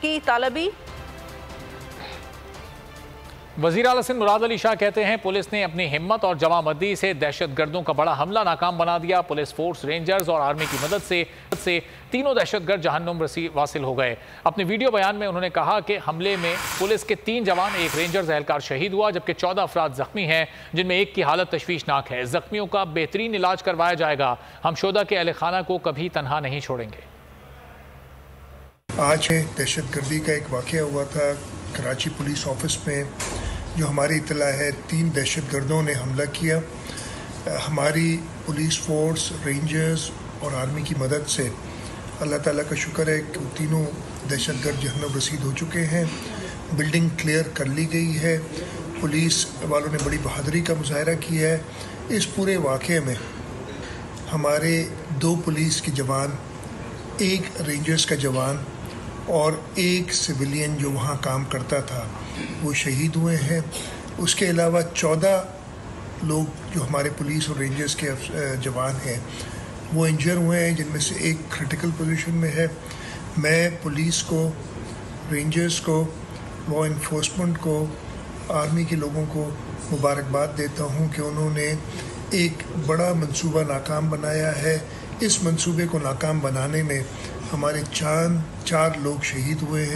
की तालबी। वज़ीर आला सिंध मुराद अली शाह कहते हैं पुलिस ने अपनी हिम्मत और जमामर्दी से दहशतगर्दों का बड़ा हमला नाकाम बना दिया। पुलिस फोर्स, रेंजर्स और आर्मी की मदद से तीनों दहशतगर्द जहन्नुम वासिल हो गए। अपने वीडियो बयान में उन्होंने कहा कि हमले में पुलिस के 3 जवान, 1 रेंजर्स एहलकार शहीद हुआ, जबकि 14 अफराद जख्मी हैं, जिनमें 1 की हालत तशवीशनाक है। जख्मियों का बेहतरीन इलाज करवाया जाएगा। हम शोधा के अहल खाना को कभी तनहा नहीं छोड़ेंगे। आज दहशतगर्दी का एक वाक़या हुआ था कराची पुलिस ऑफिस में, जो हमारी इत्तला है 3 दहशतगर्दों ने हमला किया। हमारी पुलिस फोर्स, रेंजर्स और आर्मी की मदद से अल्लाह ताला का शुक्र है कि तीनों दहशतगर्द जहन्नुम रसीद हो चुके हैं। बिल्डिंग क्लियर कर ली गई है। पुलिस वालों ने बड़ी बहादुरी का मुजाहरा किया है। इस पूरे वाक़े में हमारे 2 पुलिस के जवान, 1 रेंजर्स का जवान और 1 सिविलियन जो वहाँ काम करता था वो शहीद हुए हैं। उसके अलावा 14 लोग जो हमारे पुलिस और रेंजर्स के जवान हैं वो इंजर हुए हैं, जिनमें से 1 क्रिटिकल पोजीशन में है। मैं पुलिस को, रेंजर्स को, लॉ इन्फोर्समेंट को, आर्मी के लोगों को मुबारकबाद देता हूँ कि उन्होंने एक बड़ा मंसूबा नाकाम बनाया है। इस मंसूबे को नाकाम बनाने में हमारे 4 लोग शहीद हुए हैं।